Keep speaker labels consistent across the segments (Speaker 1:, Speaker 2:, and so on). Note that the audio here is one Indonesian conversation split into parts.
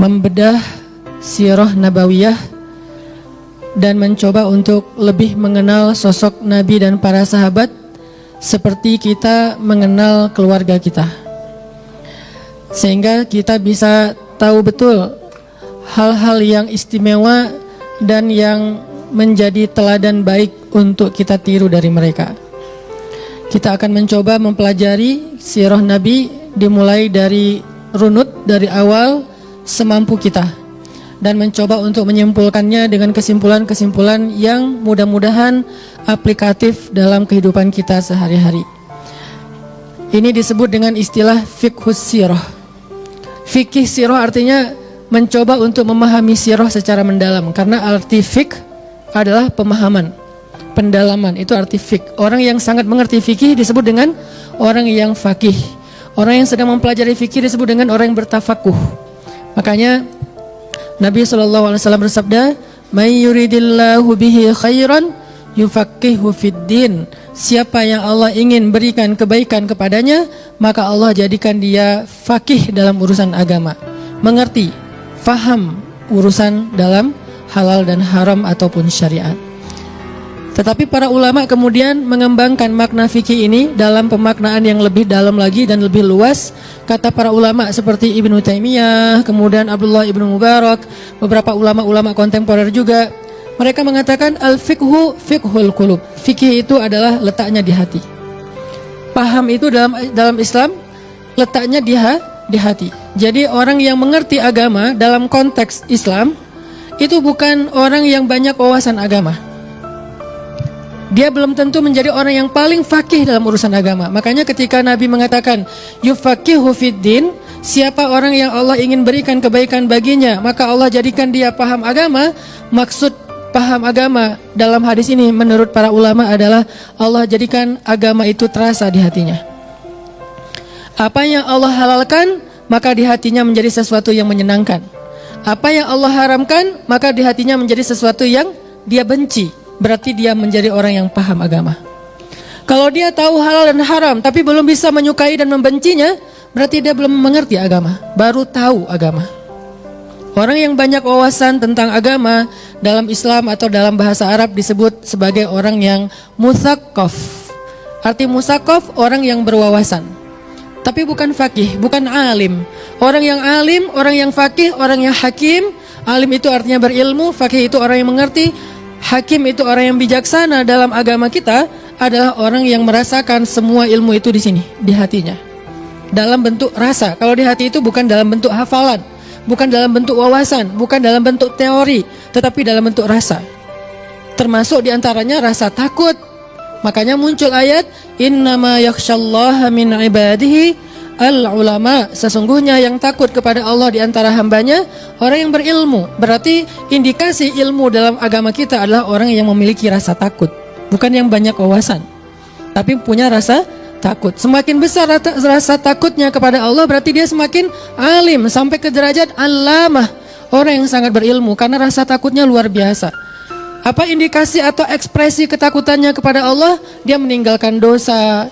Speaker 1: membedah sirah nabawiyah dan mencoba untuk lebih mengenal sosok Nabi dan para sahabat seperti kita mengenal keluarga kita, sehingga kita bisa tahu betul hal-hal yang istimewa dan yang menjadi teladan baik untuk kita tiru dari mereka. Kita akan mencoba mempelajari sirah Nabi dimulai dari runut, dari awal semampu kita, dan mencoba untuk menyimpulkannya dengan kesimpulan-kesimpulan yang mudah-mudahan aplikatif dalam kehidupan kita sehari-hari. Ini disebut dengan istilah fiqhus sirah. Fikih sirah artinya mencoba untuk memahami sirah secara mendalam, karena arti fiqh adalah pemahaman, pendalaman, itu arti fiqh. Orang yang sangat mengerti fikih disebut dengan orang yang faqih. Orang yang sedang mempelajari fikih disebut dengan orang yang bertafakuh. Makanya Nabi SAW bersabda, "May yuridillahu bihi khairan yufaqihu fiddin." Siapa yang Allah ingin berikan kebaikan kepadanya, maka Allah jadikan dia faqih dalam urusan agama, mengerti, faham urusan dalam halal dan haram ataupun syariat. Tetapi para ulama kemudian mengembangkan makna fikih ini dalam pemaknaan yang lebih dalam lagi dan lebih luas. Kata para ulama seperti Ibnu Taimiyah, kemudian Abdullah Ibnu Mubarak, beberapa ulama-ulama kontemporer juga, mereka mengatakan al-fiqhu fiqhul qulub. Fikih itu adalah letaknya di hati. Paham itu dalam Islam letaknya di hati. Jadi orang yang mengerti agama dalam konteks Islam itu bukan orang yang banyak wawasan agama. Dia belum tentu menjadi orang yang paling faqih dalam urusan agama. Makanya ketika Nabi mengatakan yufaqihu fiddin, siapa orang yang Allah ingin berikan kebaikan baginya, maka Allah jadikan dia paham agama. Maksud paham agama dalam hadis ini menurut para ulama adalah Allah jadikan agama itu terasa di hatinya. Apa yang Allah halalkan, maka di hatinya menjadi sesuatu yang menyenangkan. Apa yang Allah haramkan, maka di hatinya menjadi sesuatu yang dia benci. Berarti dia menjadi orang yang paham agama. Kalau dia tahu halal dan haram tapi belum bisa menyukai dan membencinya, berarti dia belum mengerti agama, baru tahu agama. Orang yang banyak wawasan tentang agama dalam Islam atau dalam bahasa Arab disebut sebagai orang yang musaqqaf. Arti musaqqaf orang yang berwawasan, tapi bukan faqih, bukan alim. Orang yang alim, orang yang faqih, orang yang hakim. Alim itu artinya berilmu, faqih itu orang yang mengerti, hakim itu orang yang bijaksana dalam agama kita adalah orang yang merasakan semua ilmu itu di sini, di hatinya. Dalam bentuk rasa. Kalau di hati itu bukan dalam bentuk hafalan, bukan dalam bentuk wawasan, bukan dalam bentuk teori, tetapi dalam bentuk rasa. Termasuk diantaranya rasa takut. Makanya muncul ayat innama yakhsyallaha min ibadihi al-ulama. Sesungguhnya yang takut kepada Allah di antara hambanya orang yang berilmu. Berarti indikasi ilmu dalam agama kita adalah orang yang memiliki rasa takut, bukan yang banyak wawasan, tapi punya rasa takut. Semakin besar rasa takutnya kepada Allah, berarti dia semakin alim sampai ke derajat allamah, orang yang sangat berilmu, karena rasa takutnya luar biasa. Apa indikasi atau ekspresi ketakutannya kepada Allah? Dia meninggalkan dosa,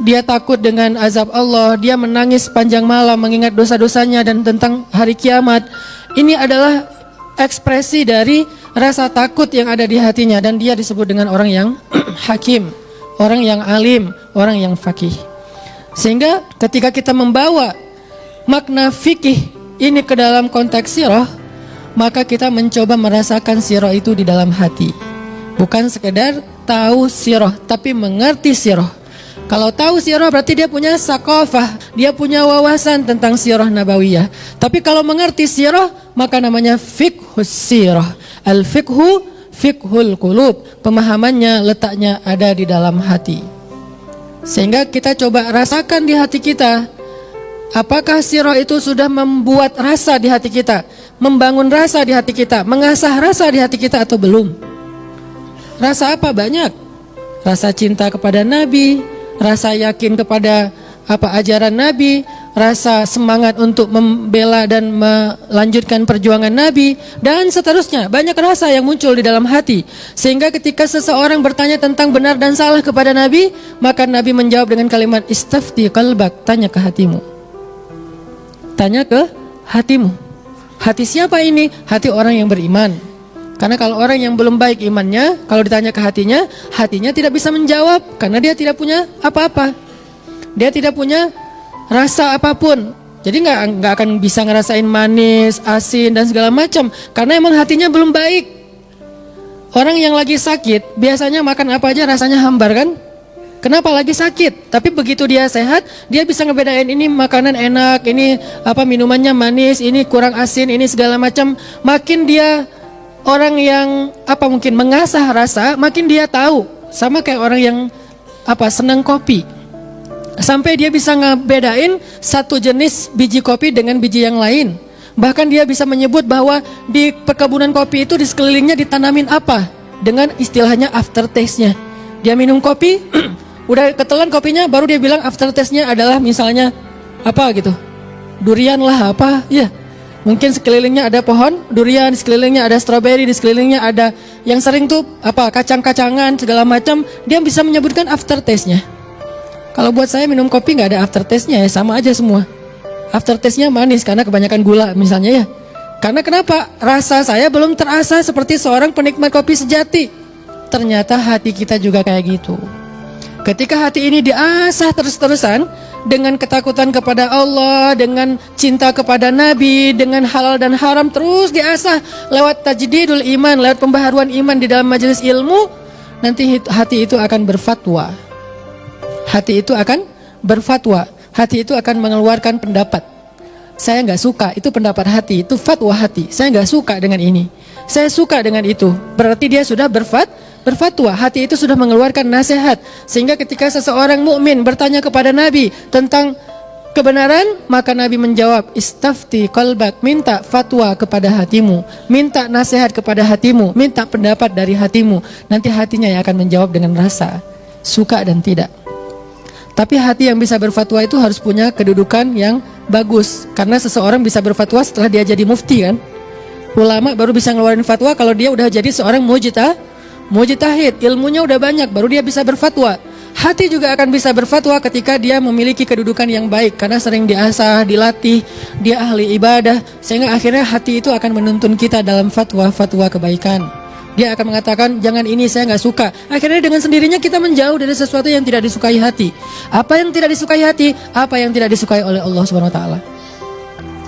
Speaker 1: dia takut dengan azab Allah, dia menangis sepanjang malam mengingat dosa-dosanya dan tentang hari kiamat. Ini adalah ekspresi dari rasa takut yang ada di hatinya, dan dia disebut dengan orang yang hakim, orang yang alim, orang yang faqih. Sehingga ketika kita membawa makna fikih ini ke dalam konteks sirah, maka kita mencoba merasakan sirah itu di dalam hati. Bukan sekedar tahu sirah, tapi mengerti sirah. Kalau tahu sirah berarti dia punya sakofah, dia punya wawasan tentang sirah nabawiyah. Tapi kalau mengerti sirah, maka namanya fiqhus sirah. Al-fiqhu fiqhul qulub. Pemahamannya, letaknya ada di dalam hati. Sehingga kita coba rasakan di hati kita, apakah sirah itu sudah membuat rasa di hati kita, membangun rasa di hati kita, mengasah rasa di hati kita atau belum. Rasa apa? Banyak. Rasa cinta kepada Nabi, rasa yakin kepada ajaran Nabi, rasa semangat untuk membela dan melanjutkan perjuangan Nabi, dan seterusnya. Banyak rasa yang muncul di dalam hati. Sehingga ketika seseorang bertanya tentang benar dan salah kepada Nabi, maka Nabi menjawab dengan kalimat istafti qalbak, tanya ke hatimu. Tanya ke hatimu. Hati siapa ini? Hati orang yang beriman. Karena kalau orang yang belum baik imannya, kalau ditanya ke hatinya, hatinya tidak bisa menjawab karena dia tidak punya apa-apa. Dia tidak punya rasa apapun. Jadi nggak akan bisa ngerasain manis, asin dan segala macam karena emang hatinya belum baik. Orang yang lagi sakit biasanya makan apa aja rasanya hambar kan? Kenapa lagi sakit? Tapi begitu dia sehat, dia bisa ngebedain ini makanan enak, ini apa minumannya manis, ini kurang asin, ini segala macam. Makin dia orang yang apa mungkin mengasah rasa, makin dia tahu. Sama kayak orang yang apa senang kopi. Sampai dia bisa ngebedain satu jenis biji kopi dengan biji yang lain. Bahkan dia bisa menyebut bahwa di perkebunan kopi itu di sekelilingnya ditanamin apa dengan istilahnya aftertaste-nya. Dia minum kopi, udah ketelan kopinya, baru dia bilang aftertaste-nya adalah misalnya apa gitu, durian lah apa, ya. Mungkin sekelilingnya ada pohon durian, di sekelilingnya ada stroberi, di sekelilingnya ada yang sering tuh apa kacang-kacangan segala macam. Dia bisa menyebutkan aftertaste-nya. Kalau buat saya minum kopi nggak ada aftertaste-nya ya, sama aja semua. Aftertaste-nya manis karena kebanyakan gula misalnya ya. Karena kenapa? Rasa saya belum terasa seperti seorang penikmat kopi sejati. Ternyata hati kita juga kayak gitu. Ketika hati ini diasah terus-terusan dengan ketakutan kepada Allah, dengan cinta kepada Nabi, dengan halal dan haram terus diasah lewat tajdidul iman, lewat pembaharuan iman di dalam majelis ilmu, nanti hati itu akan berfatwa. Hati itu akan berfatwa. Hati itu akan mengeluarkan pendapat. Saya nggak suka, itu pendapat hati, itu fatwa hati. Saya nggak suka dengan ini. Saya suka dengan itu. Berarti dia sudah berfatwa, hati itu sudah mengeluarkan nasihat. Sehingga ketika seseorang mukmin bertanya kepada Nabi tentang kebenaran, maka Nabi menjawab, istafti qalbak, minta fatwa kepada hatimu, minta nasihat kepada hatimu, minta pendapat dari hatimu. Nanti hatinya yang akan menjawab dengan rasa suka dan tidak. Tapi hati yang bisa berfatwa itu harus punya kedudukan yang bagus. Karena seseorang bisa berfatwa setelah dia jadi mufti kan. Ulama baru bisa ngeluarin fatwa kalau dia udah jadi seorang mujtahid, ilmunya udah banyak, baru dia bisa berfatwa. Hati juga akan bisa berfatwa ketika dia memiliki kedudukan yang baik, karena sering diasah, dilatih, dia ahli ibadah, sehingga akhirnya hati itu akan menuntun kita dalam fatwa-fatwa kebaikan. Dia akan mengatakan, jangan ini, saya nggak suka. Akhirnya dengan sendirinya kita menjauh dari sesuatu yang tidak disukai hati. Apa yang tidak disukai hati? Apa yang tidak disukai oleh Allah SWT.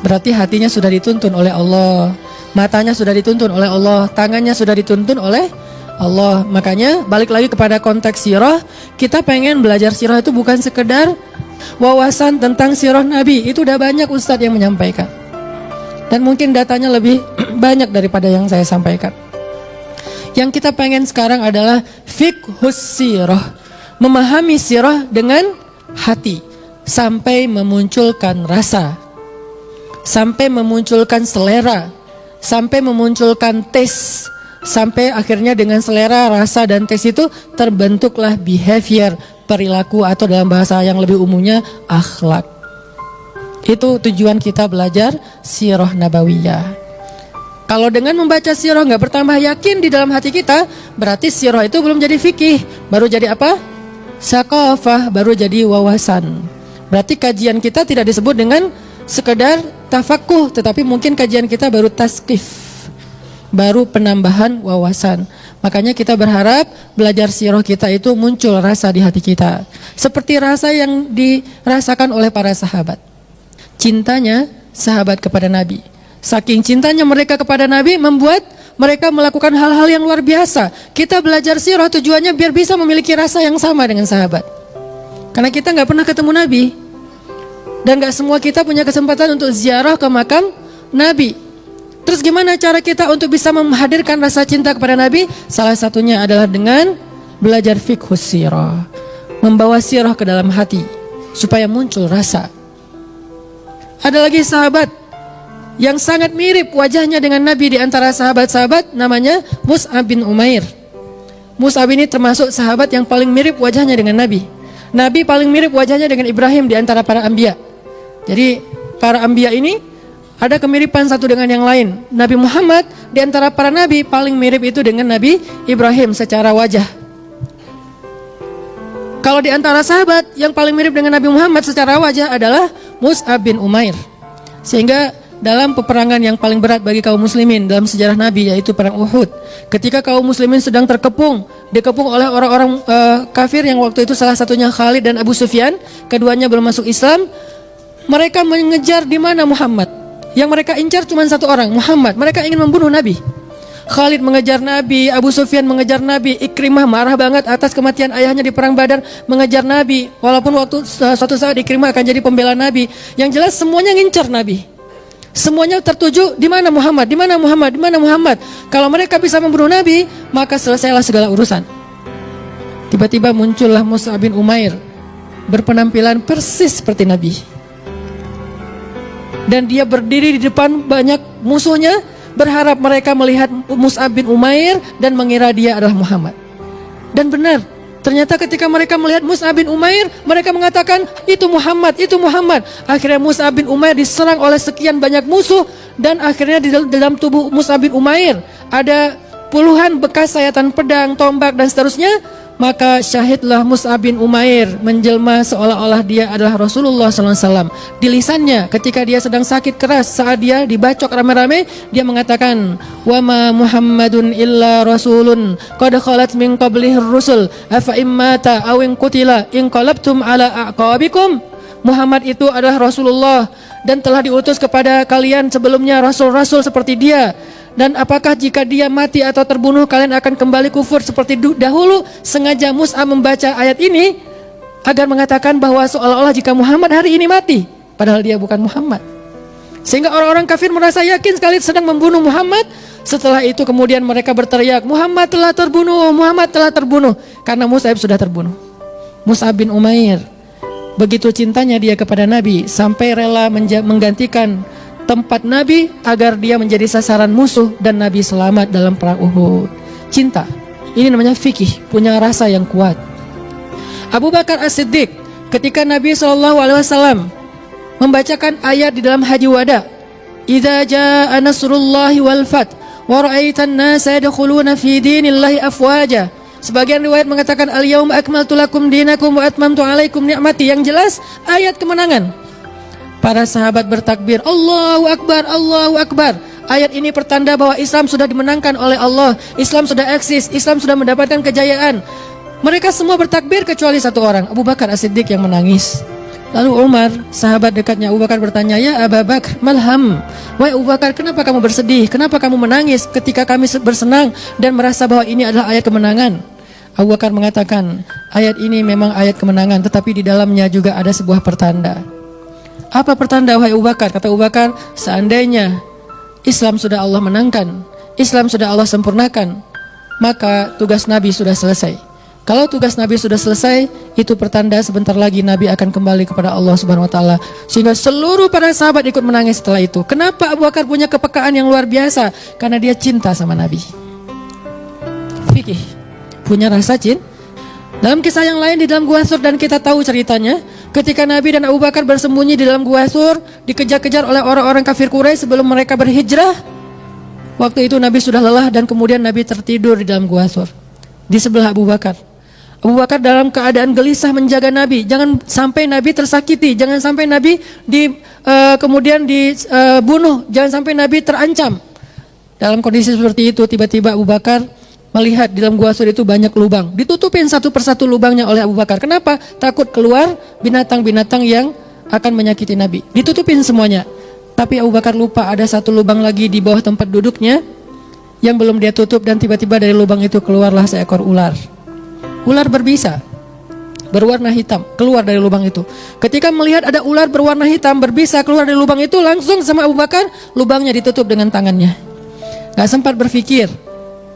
Speaker 1: Berarti hatinya sudah dituntun oleh Allah, matanya sudah dituntun oleh Allah, tangannya sudah dituntun oleh Allah. Makanya balik lagi kepada konteks sirah, kita pengen belajar sirah itu bukan sekedar wawasan tentang sirah Nabi. Itu udah banyak ustadz yang menyampaikan, dan mungkin datanya lebih banyak daripada yang saya sampaikan. Yang kita pengen sekarang adalah fiqhus sirah, memahami sirah dengan hati, sampai memunculkan rasa, sampai memunculkan selera, sampai memunculkan tes, sampai akhirnya dengan selera, rasa, dan tes itu terbentuklah behavior, perilaku, atau dalam bahasa yang lebih umumnya akhlak. Itu tujuan kita belajar sirah nabawiyah. Kalau dengan membaca sirah nggak bertambah yakin di dalam hati kita, berarti sirah itu belum jadi fikih. Baru jadi apa? Sakafah, baru jadi wawasan. Berarti kajian kita tidak disebut dengan sekedar tafakuh, tetapi mungkin kajian kita baru taskif, baru penambahan wawasan. Makanya kita berharap belajar sirah kita itu muncul rasa di hati kita, seperti rasa yang dirasakan oleh para sahabat. Cintanya sahabat kepada Nabi, saking cintanya mereka kepada Nabi membuat mereka melakukan hal-hal yang luar biasa. Kita belajar sirah tujuannya biar bisa memiliki rasa yang sama dengan sahabat. Karena kita nggak pernah ketemu Nabi, dan nggak semua kita punya kesempatan untuk ziarah ke makam Nabi. Terus gimana cara kita untuk bisa menghadirkan rasa cinta kepada Nabi? Salah satunya adalah dengan belajar fiqhus sirah, membawa sirah ke dalam hati supaya muncul rasa. Ada lagi sahabat yang sangat mirip wajahnya dengan Nabi di antara sahabat-sahabat, namanya Mus'ab bin Umair. Mus'ab ini termasuk sahabat yang paling mirip wajahnya dengan Nabi. Nabi paling mirip wajahnya dengan Ibrahim di antara para anbiya. Jadi para anbiya ini ada kemiripan satu dengan yang lain. Nabi Muhammad di antara para nabi paling mirip itu dengan Nabi Ibrahim secara wajah. Kalau di antara sahabat yang paling mirip dengan Nabi Muhammad secara wajah adalah Mus'ab bin Umair. Sehingga dalam peperangan yang paling berat bagi kaum muslimin dalam sejarah Nabi, yaitu perang Uhud. Ketika kaum muslimin sedang dikepung oleh orang-orang kafir yang waktu itu salah satunya Khalid dan Abu Sufyan, keduanya belum masuk Islam. Mereka mengejar di mana Muhammad. Yang mereka incar cuma satu orang, Muhammad. Mereka ingin membunuh Nabi. Khalid mengejar Nabi, Abu Sufyan mengejar Nabi, Ikrimah marah banget atas kematian ayahnya di perang Badar, mengejar Nabi. Walaupun suatu saat Ikrimah akan jadi pembela Nabi. Yang jelas semuanya ngincar Nabi. Semuanya tertuju di mana Muhammad, di mana Muhammad, di mana Muhammad. Kalau mereka bisa membunuh Nabi, maka selesailah segala urusan. Tiba-tiba muncullah Mus'ab bin Umair, berpenampilan persis seperti Nabi. Dan dia berdiri di depan banyak musuhnya, berharap mereka melihat Mus'ab bin Umair dan mengira dia adalah Muhammad. Dan benar, ternyata ketika mereka melihat Mus'ab bin Umair, mereka mengatakan, itu Muhammad, itu Muhammad. Akhirnya Mus'ab bin Umair diserang oleh sekian banyak musuh, dan akhirnya di dalam tubuh Mus'ab bin Umair ada puluhan bekas sayatan pedang, tombak, dan seterusnya. Maka syahidlah Mus'ab bin Umair, menjelma seolah-olah dia adalah Rasulullah SAW. Di lisannya ketika dia sedang sakit keras, saat dia dibacok rame-rame, dia mengatakan, wa ma Muhammadun illa rasulun qad khalat min qablihi rusul afa immata aw in qutila in qalabtum ala aqabikum. Muhammad itu adalah Rasulullah dan telah diutus kepada kalian sebelumnya rasul-rasul seperti dia. Dan apakah jika dia mati atau terbunuh, kalian akan kembali kufur seperti dahulu? Sengaja Mus'ab membaca ayat ini agar mengatakan bahwa seolah-olah jika Muhammad hari ini mati, padahal dia bukan Muhammad. Sehingga orang-orang kafir merasa yakin sekali sedang membunuh Muhammad. Setelah itu kemudian mereka berteriak, Muhammad telah terbunuh, Muhammad telah terbunuh. Karena Mus'ab sudah terbunuh. Mus'ab bin Umair, begitu cintanya dia kepada Nabi, sampai rela menggantikan tempat Nabi agar dia menjadi sasaran musuh dan Nabi selamat dalam perang Uhud. Cinta, ini namanya fikih, punya rasa yang kuat. Abu Bakar As-Siddiq, ketika Nabi SAW membacakan ayat di dalam Haji Wada, idza jaa nasrullahi wal fath wa ra'aitan nasa yadkhuluna fi dinillahi afwaja. Sebagian riwayat mengatakan al-yauma akmaltu lakum dinakum wa atmamtu alaikum ni'mati. Yang jelas ayat kemenangan. Para sahabat bertakbir, Allahu Akbar, Allahu Akbar. Ayat ini pertanda bahwa Islam sudah dimenangkan oleh Allah. Islam sudah eksis, Islam sudah mendapatkan kejayaan. Mereka semua bertakbir kecuali satu orang, Abu Bakar As-Siddiq, yang menangis. Lalu Umar, sahabat dekatnya Abu Bakar, bertanya, ya Abu Bakar, malham. Wahai Abu Bakar, kenapa kamu bersedih? Kenapa kamu menangis ketika kami bersenang dan merasa bahwa ini adalah ayat kemenangan? Abu Bakar mengatakan, ayat ini memang ayat kemenangan, tetapi di dalamnya juga ada sebuah pertanda. Apa pertanda, wahai Abu Bakar? Kata Abu Bakar, seandainya Islam sudah Allah menangkan, Islam sudah Allah sempurnakan, maka tugas Nabi sudah selesai. Kalau tugas Nabi sudah selesai, itu pertanda sebentar lagi Nabi akan kembali kepada Allah Subhanahu wa taala. Sehingga seluruh para sahabat ikut menangis setelah itu. Kenapa Abu Bakar punya kepekaan yang luar biasa? Karena dia cinta sama Nabi. Fikih, punya rasa cinta. Dalam kisah yang lain di dalam Gua Thur, dan kita tahu ceritanya, ketika Nabi dan Abu Bakar bersembunyi di dalam Gua Thur, dikejar-kejar oleh orang-orang kafir Quraisy sebelum mereka berhijrah. Waktu itu Nabi sudah lelah dan kemudian Nabi tertidur di dalam Gua Thur di sebelah Abu Bakar. Abu Bakar dalam keadaan gelisah menjaga Nabi, jangan sampai Nabi tersakiti, jangan sampai Nabi kemudian dibunuh, jangan sampai Nabi terancam. Dalam kondisi seperti itu, tiba-tiba Abu Bakar melihat di dalam Gua Thur itu banyak lubang, ditutupin satu persatu lubangnya oleh Abu Bakar. Kenapa? Takut keluar binatang-binatang yang akan menyakiti Nabi. Ditutupin semuanya. Tapi Abu Bakar lupa ada satu lubang lagi di bawah tempat duduknya yang belum dia tutup, dan tiba-tiba dari lubang itu keluarlah seekor ular. Ular berbisa, berwarna hitam, keluar dari lubang itu. Ketika melihat ada ular berwarna hitam berbisa keluar dari lubang itu, langsung sama Abu Bakar lubangnya ditutup dengan tangannya. Gak sempat berpikir,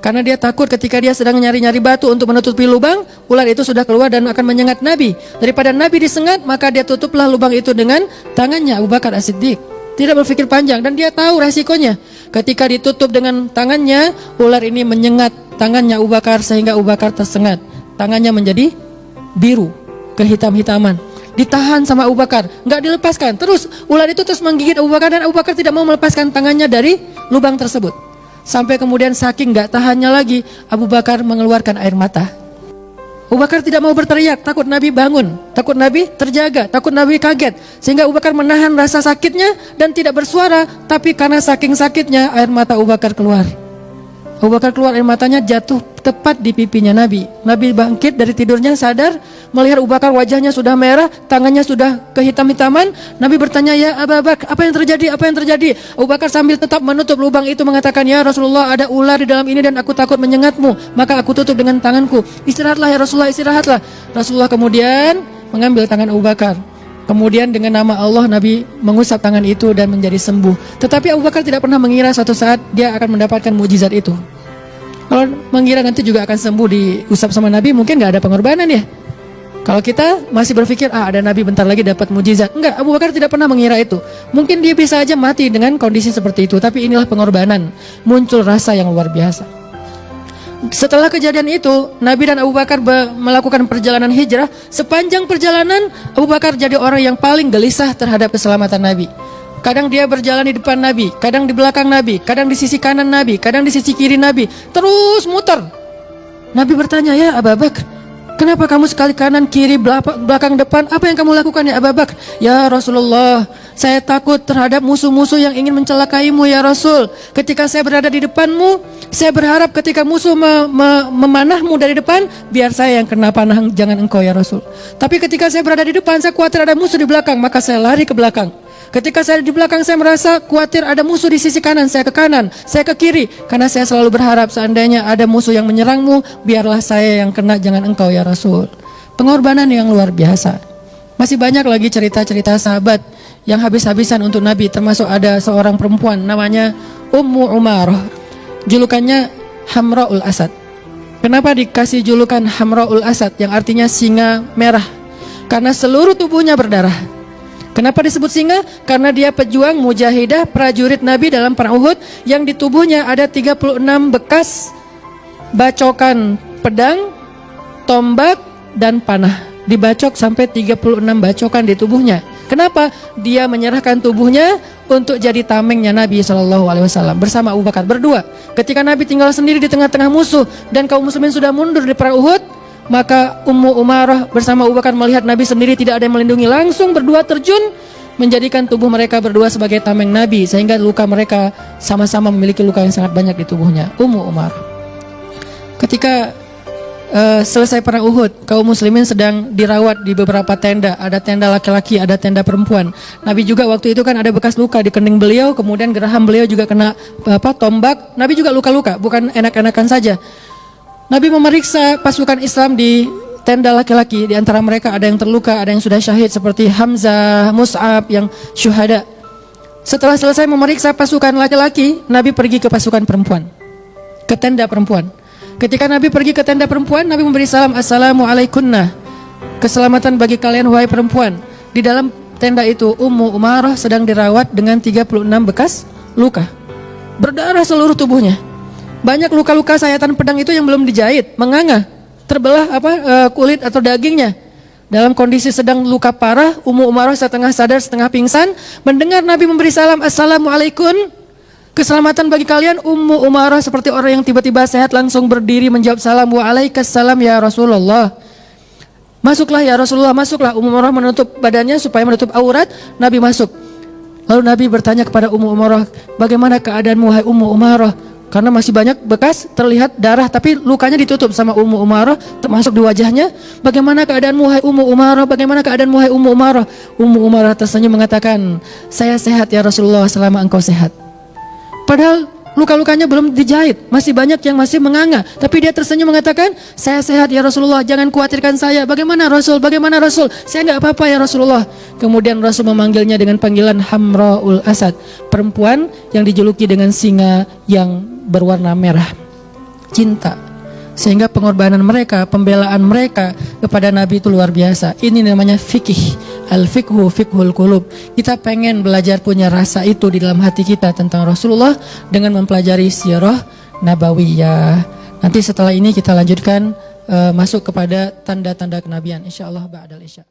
Speaker 1: karena dia takut ketika dia sedang nyari-nyari batu untuk menutupi lubang, ular itu sudah keluar dan akan menyengat Nabi. Daripada Nabi disengat, maka dia tutuplah lubang itu dengan tangannya. Abu Bakar As-Siddiq tidak berpikir panjang, dan dia tahu resikonya. Ketika ditutup dengan tangannya, ular ini menyengat tangannya Abu Bakar sehingga Abu Bakar tersengat. Tangannya menjadi biru, kehitam-hitaman. Ditahan sama Abu Bakar, nggak dilepaskan. Terus ular itu terus menggigit Abu Bakar, dan Abu Bakar tidak mau melepaskan tangannya dari lubang tersebut. Sampai kemudian saking nggak tahannya lagi, Abu Bakar mengeluarkan air mata. Abu Bakar tidak mau berteriak, takut Nabi bangun, takut Nabi terjaga, takut Nabi kaget. Sehingga Abu Bakar menahan rasa sakitnya dan tidak bersuara. Tapi karena saking sakitnya, air mata Abu Bakar keluar. Abu Bakar keluar, air matanya jatuh tepat di pipinya Nabi. Nabi bangkit dari tidurnya, sadar, melihat Abu Bakar wajahnya sudah merah, tangannya sudah kehitam-hitaman. Nabi bertanya, ya Abu Bakar, apa yang terjadi? Apa yang terjadi? Abu Bakar sambil tetap menutup lubang itu mengatakan, ya Rasulullah, ada ular di dalam ini dan aku takut menyengatmu, maka aku tutup dengan tanganku. Istirahatlah ya Rasulullah, istirahatlah. Rasulullah kemudian mengambil tangan Abu Bakar. Kemudian dengan nama Allah Nabi mengusap tangan itu dan menjadi sembuh. Tetapi Abu Bakar tidak pernah mengira suatu saat dia akan mendapatkan mukjizat itu. Kalau mengira nanti juga akan sembuh diusap sama Nabi, mungkin gak ada pengorbanan ya. Kalau kita masih berpikir, ada Nabi bentar lagi dapat mukjizat. Enggak, Abu Bakar tidak pernah mengira itu. Mungkin dia bisa aja mati dengan kondisi seperti itu. Tapi inilah pengorbanan. Muncul rasa yang luar biasa. Setelah kejadian itu, Nabi dan Abu Bakar melakukan perjalanan hijrah. Sepanjang perjalanan, Abu Bakar jadi orang yang paling gelisah terhadap keselamatan Nabi. Kadang dia berjalan di depan Nabi, kadang di belakang Nabi, kadang di sisi kanan Nabi, kadang di sisi kiri Nabi, terus muter. Nabi bertanya, ya Abu Bakar, kenapa kamu sekali kanan, kiri, belakang, depan? Apa yang kamu lakukan ya Abu Bakar? Ya Rasulullah, saya takut terhadap musuh-musuh yang ingin mencelakaimu ya Rasul. Ketika saya berada di depanmu, saya berharap ketika musuh memanahmu dari depan, biar saya yang kena panah, jangan engkau ya Rasul. Tapi ketika saya berada di depan, saya khawatir ada musuh di belakang, maka saya lari ke belakang. Ketika saya di belakang, saya merasa khawatir ada musuh di sisi kanan, saya ke kanan, saya ke kiri. Karena saya selalu berharap seandainya ada musuh yang menyerangmu, biarlah saya yang kena, jangan engkau ya Rasul. Pengorbanan yang luar biasa. Masih banyak lagi cerita-cerita sahabat yang habis-habisan untuk Nabi, termasuk ada seorang perempuan namanya Ummu Umarah. Julukannya Hamra'ul Asad. Kenapa dikasih julukan Hamra'ul Asad, yang artinya singa merah? Karena seluruh tubuhnya berdarah. Kenapa disebut singa? Karena dia pejuang mujahidah prajurit Nabi dalam perang Uhud, yang di tubuhnya ada 36 bekas bacokan pedang, tombak, dan panah. Dibacok sampai 36 bacokan di tubuhnya. Kenapa? Dia menyerahkan tubuhnya untuk jadi tamengnya Nabi SAW bersama Abu Bakar berdua. Ketika Nabi tinggal sendiri di tengah-tengah musuh dan kaum muslimin sudah mundur di perang Uhud, maka Ummu Umarah bersama Abu Bakar melihat Nabi sendiri tidak ada yang melindungi, langsung berdua terjun menjadikan tubuh mereka berdua sebagai tameng Nabi, sehingga luka mereka sama-sama memiliki luka yang sangat banyak di tubuhnya. Ummu Umarah. Ketika selesai perang Uhud, kaum muslimin sedang dirawat di beberapa tenda. Ada tenda laki-laki, ada tenda perempuan. Nabi juga waktu itu kan ada bekas luka di kening beliau, kemudian geraham beliau juga kena tombak. Nabi juga luka-luka, bukan enak-enakan saja. Nabi memeriksa pasukan Islam di tenda laki-laki. Di antara mereka ada yang terluka, ada yang sudah syahid seperti Hamzah, Mus'ab yang syuhada. Setelah selesai memeriksa pasukan laki-laki, Nabi pergi ke pasukan perempuan, ke tenda perempuan. Ketika Nabi pergi ke tenda perempuan, Nabi memberi salam, Assalamualaikunna, keselamatan bagi kalian wahai perempuan. Di dalam tenda itu Ummu Umarah sedang dirawat dengan 36 bekas luka, berdarah seluruh tubuhnya. Banyak luka-luka sayatan pedang itu yang belum dijahit, menganga, terbelah kulit atau dagingnya. Dalam kondisi sedang luka parah, Ummu Umarah setengah sadar, setengah pingsan, mendengar Nabi memberi salam, Assalamualaikum, keselamatan bagi kalian. Ummu Umarah seperti orang yang tiba-tiba sehat langsung berdiri menjawab salam, Waalaikumsalam ya Rasulullah. Masuklah ya Rasulullah, masuklah. Ummu Umarah menutup badannya supaya menutup aurat. Nabi masuk. Lalu Nabi bertanya kepada Ummu Umarah, bagaimana keadaanmu wahai Ummu Umarah? Karena masih banyak bekas terlihat darah, tapi lukanya ditutup sama Ummu Umarah, termasuk di wajahnya. Bagaimana keadaanmu wahai Ummu Umarah? Bagaimana keadaanmu wahai Ummu Umarah? Ummu Umarah tersenyum mengatakan, saya sehat ya Rasulullah selama engkau sehat. Padahal luka-lukanya belum dijahit, masih banyak yang masih menganga. Tapi dia tersenyum mengatakan, saya sehat ya Rasulullah, jangan khawatirkan saya. Bagaimana Rasul? Bagaimana Rasul? Saya enggak apa-apa ya Rasulullah. Kemudian Rasul memanggilnya dengan panggilan Hamra'ul Asad, perempuan yang dijuluki dengan singa yang berwarna merah. Cinta. Sehingga pengorbanan mereka, pembelaan mereka kepada Nabi itu luar biasa. Ini namanya fikih. Al-fiqhu fiqhul qulub. Kita pengen belajar punya rasa itu di dalam hati kita tentang Rasulullah dengan mempelajari sirah nabawiyah. Nanti setelah ini kita lanjutkan masuk kepada tanda-tanda kenabian, insyaallah ba'dal isya.